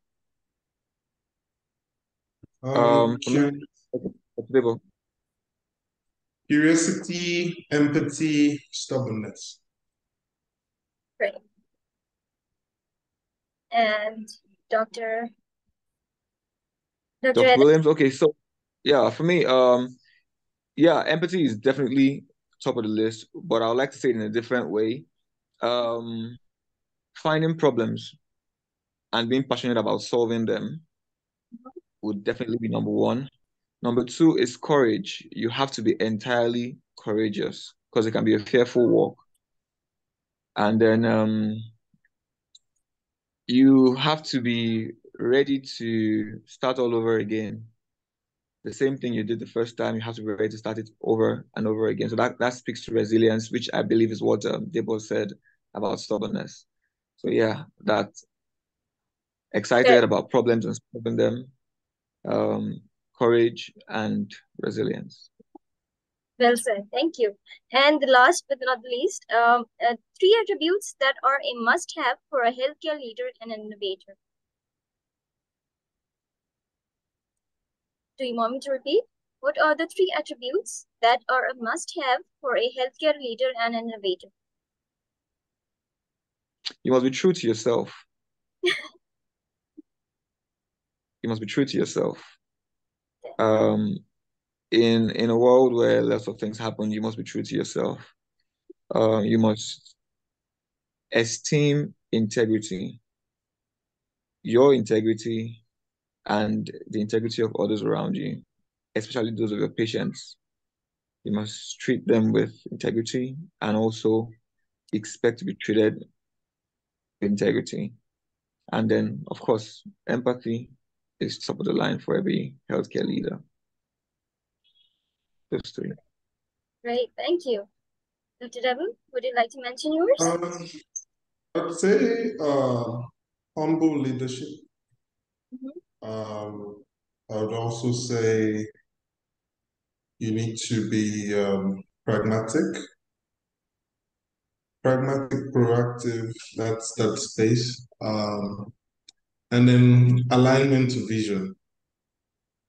Curiosity, empathy, stubbornness. Great. And Dr. Williams. Okay, so yeah, for me, empathy is definitely top of the list, but I would like to say it in a different way. Finding problems and being passionate about solving them would definitely be number 1. Number 2 is courage. You have to be entirely courageous because it can be a fearful walk. And then you have to be ready to start all over again. The same thing you did the first time, you have to be ready to start it over and over again. So that speaks to resilience, which I believe is what Debo said about stubbornness. So yeah, that excited about problems and solving them, courage and resilience. Well said. Thank you. And the last but not the least, 3 attributes that are a must-have for a healthcare leader and an innovator. Do you want me to repeat? What are the 3 attributes that are a must-have for a healthcare leader and an innovator? You must be true to yourself. You must be true to yourself. In a world where lots of things happen, you must be true to yourself. You must esteem integrity, your integrity, and the integrity of others around you, especially those of your patients. You must treat them with integrity and also expect to be treated with integrity. And then, of course, empathy is top of the line for every healthcare leader. Those 3. Great, thank you. Dr. Debu, would you like to mention yours? I'd say humble leadership. I would also say you need to be pragmatic, proactive. That's that space, and then alignment to vision.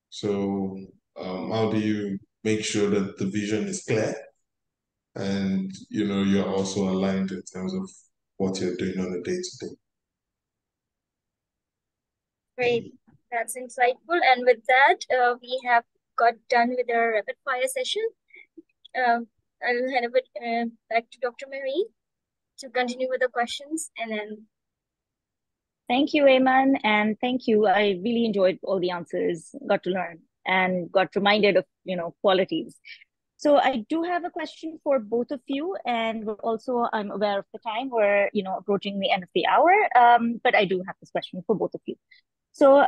So, how do you make sure that the vision is clear, and you're also aligned in terms of what you're doing on a day-to-day? Great. That's insightful. And with that, we have got done with our rapid fire session. I'll hand over back to Dr. Marie to continue with the questions, and then. Thank you, Ayman, and thank you. I really enjoyed all the answers, got to learn and got reminded of, qualities. So I do have a question for both of you, and we're also, I'm aware of the time. We're, approaching the end of the hour, but I do have this question for both of you. So,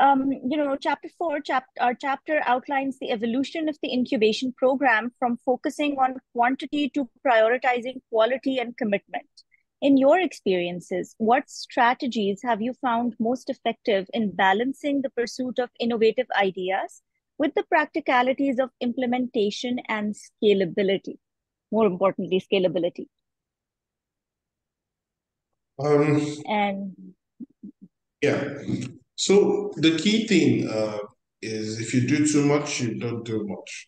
chapter 4, our chapter outlines the evolution of the incubation program from focusing on quantity to prioritizing quality and commitment. In your experiences, what strategies have you found most effective in balancing the pursuit of innovative ideas with the practicalities of implementation and scalability? More importantly, scalability. And yeah. So the key thing is if you do too much, you don't do much.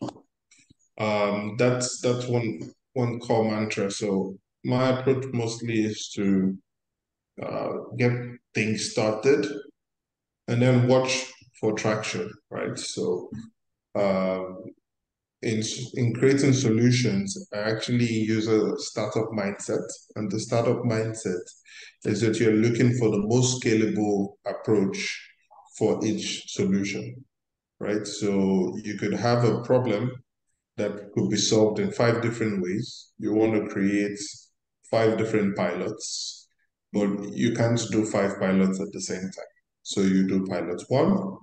That's one core mantra. So my approach mostly is to get things started and then watch for traction, right? So in creating solutions, I actually use a startup mindset, and the startup mindset is that you're looking for the most scalable approach for each solution, right? So you could have a problem that could be solved in 5 different ways. You want to create 5 different pilots, but you can't do 5 pilots at the same time. So you do pilot 1,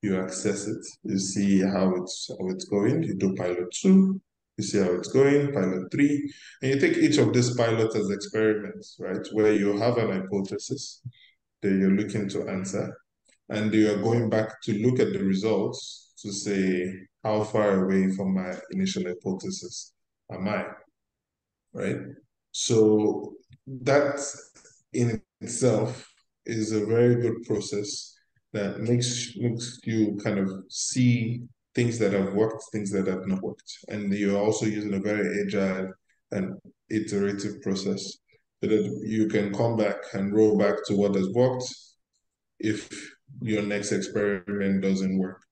you access it, you see how it's going, you do pilot 2, you see how it's going, pilot 3, and you take each of these pilots as experiments, right? Where you have an hypothesis that you're looking to answer, and you are going back to look at the results to say, how far away from my initial hypothesis am I, right? So that in itself is a very good process that makes you kind of see things that have worked, things that have not worked. And you're also using a very agile and iterative process so that you can come back and roll back to what has worked if your next experiment doesn't work.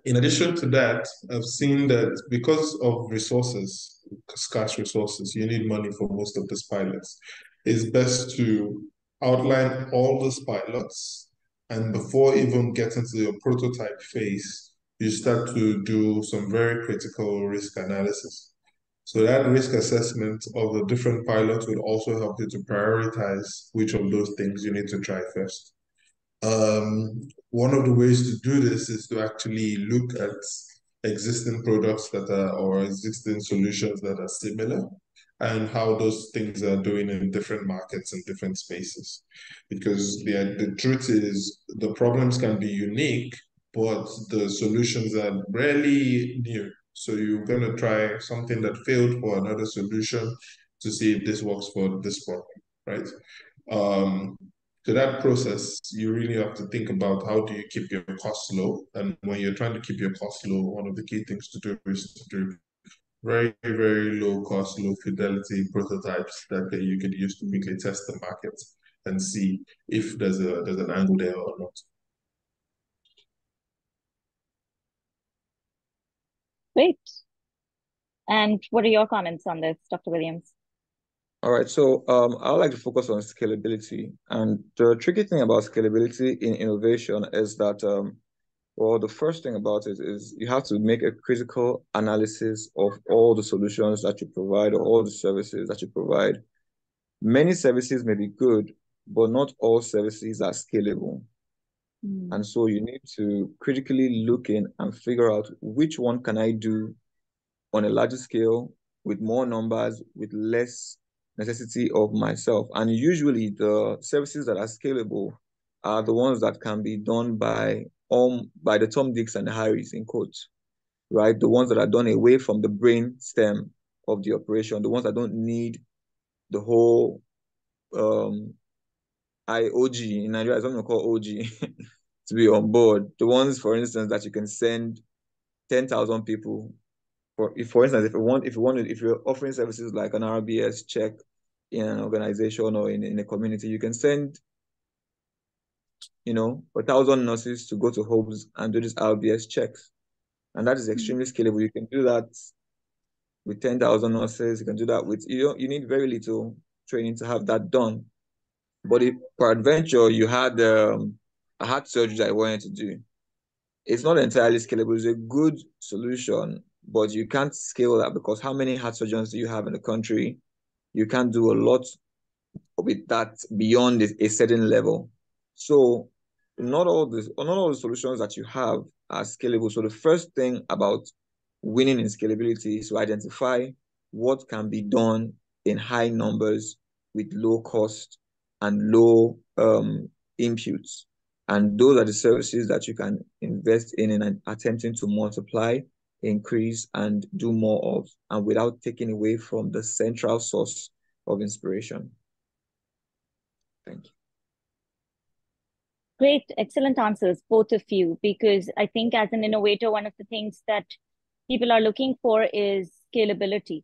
In addition to that, I've seen that because of resources, scarce resources, you need money for most of these pilots. It's best to outline all these pilots, and before even getting to your prototype phase, you start to do some very critical risk analysis. So that risk assessment of the different pilots will also help you to prioritize which of those things you need to try first. One of the ways to do this is to actually look at existing products that are or existing solutions that are similar and how those things are doing in different markets and different spaces. Because the truth is the problems can be unique, but the solutions are rarely new. So you're going to try something that failed for another solution to see if this works for this problem, right? So that process, you really have to think about how do you keep your costs low. And when you're trying to keep your costs low, one of the key things to do is to do very, very low cost, low fidelity prototypes that you could use to quickly test the market and see if there's an angle there or not. Great. And what are your comments on this, Dr. Williams? All right, so I would like to focus on scalability. And the tricky thing about scalability in innovation is that, well, the first thing about it is you have to make a critical analysis of all the solutions that you provide or all the services that you provide. Many services may be good, but not all services are scalable. And so you need to critically look in and figure out which one can I do on a larger scale with more numbers, with less necessity of myself. And usually the services that are scalable are the ones that can be done by the Tom, Dicks, and Harrys, in quotes, right? The ones that are done away from the brain stem of the operation, the ones that don't need the whole IOG in Nigeria, something called OG to be on board. The ones, for instance, that you can send 10,000 people. For instance, if you're offering services like an RBS check in an organization or in a community, you can send 1,000 nurses to go to homes and do these RBS checks. And that is extremely scalable. You can do that with 10,000 nurses. You can do that with, you need very little training to have that done. But if peradventure you had a heart surgery that I wanted to do, it's not entirely scalable. It's a good solution, but you can't scale that because how many heart surgeons do you have in the country? You can't do a lot with that beyond a certain level. So not all the solutions that you have are scalable. So the first thing about winning in scalability is to identify what can be done in high numbers with low cost and low inputs. And those are the services that you can invest in attempting to multiply, increase, and do more of, and without taking away from the central source of inspiration. Thank you. Great, excellent answers, both of you, because I think as an innovator, one of the things that people are looking for is scalability.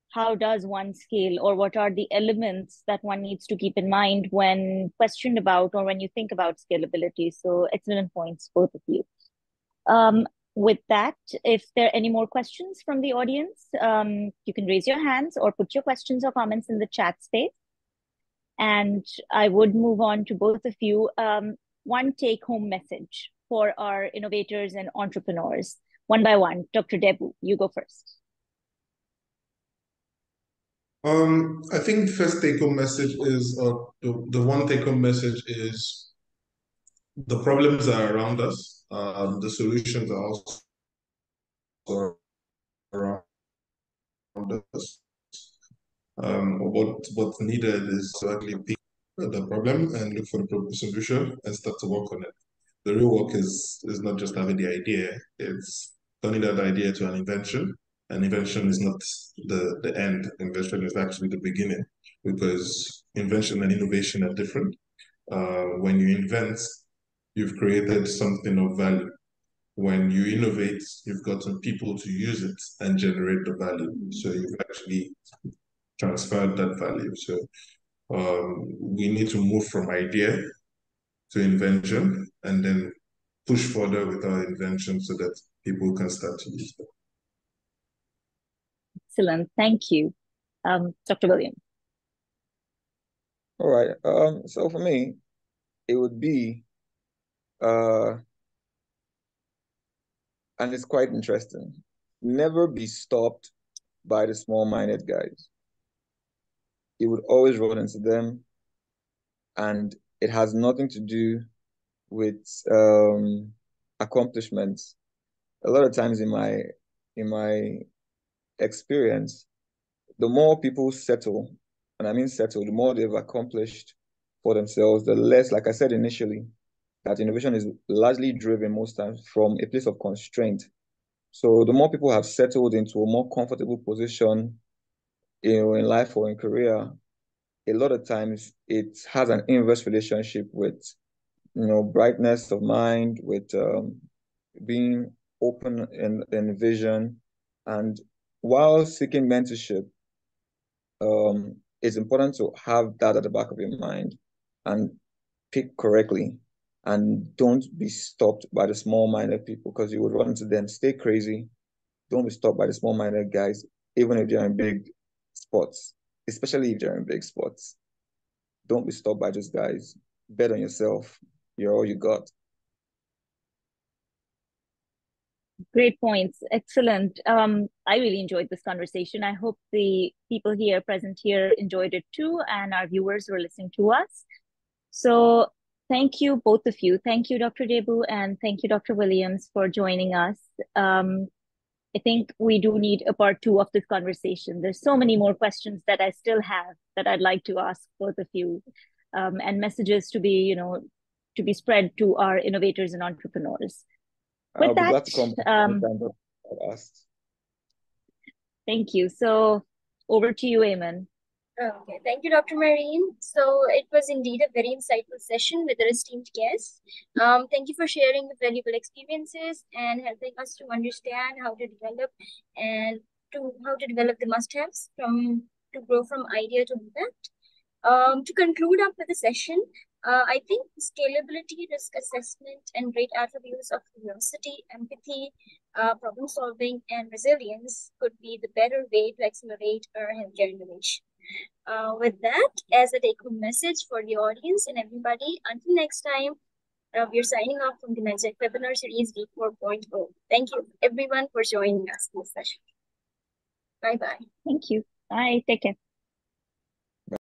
How does one scale, or what are the elements that one needs to keep in mind when questioned about or when you think about scalability? So excellent points, both of you. With that, if there are any more questions from the audience, you can raise your hands or put your questions or comments in the chat space. And I would move on to both of you. One take-home message for our innovators and entrepreneurs, one by one. Dr. Debu, you go first. I think the first take-home message is, the one take-home message is, the problems are around us. The solutions are also around us. What's needed is to actually pick the problem and look for the proper solution and start to work on it. The real work is not just having the idea, it's turning that idea to an invention. And invention is not the end. Invention is actually the beginning, because invention and innovation are different. When you invent, you've created something of value. When you innovate, you've gotten people to use it and generate the value. So you've actually transferred that value. So we need to move from idea to invention and then push further with our invention so that people can start to use them. Excellent, thank you. Dr. Williams. All right. So for me, it would be, and it's quite interesting, never be stopped by the small-minded guys. You would always run into them, and it has nothing to do with accomplishments. A lot of times in my experience, the more people settle, and I mean settle, the more they've accomplished for themselves, the less, like I said initially, that innovation is largely driven most times from a place of constraint. So the more people have settled into a more comfortable position, in life or in career, a lot of times it has an inverse relationship with, brightness of mind, with being open in vision. And while seeking mentorship, it's important to have that at the back of your mind and pick correctly, and don't be stopped by the small-minded people, because you would run into them. Stay crazy. Don't be stopped by the small-minded guys, even if they're in big spots, especially if they're in big spots. Don't be stopped by those guys. Bet on yourself. You're all you got. Great points. Excellent. I really enjoyed this conversation. I hope the people here present here enjoyed it too, and our viewers who are listening to us. So thank you, both of you. Thank you, Dr. Debu, and thank you, Dr. Williams, for joining us. I think we do need a part 2 of this conversation. There's so many more questions that I still have that I'd like to ask both of you, and messages to be, to be spread to our innovators and entrepreneurs. With I'll be glad to come asked. Thank you. So over to you, Eamon. Okay, thank you, Dr. Marine. So it was indeed a very insightful session with our esteemed guests. Thank you for sharing the valuable experiences and helping us to understand how to develop the must-haves to grow from idea to impact. To conclude up with the session, I think scalability, risk assessment, and great attributes of curiosity, empathy, problem solving, and resilience could be the better way to accelerate our healthcare innovation. With that, as a take-home message for the audience and everybody, until next time, we're signing off from the Medjack webinar series V4.0. Thank you, everyone, for joining us in this session. Bye-bye. Thank you. Bye. Take care.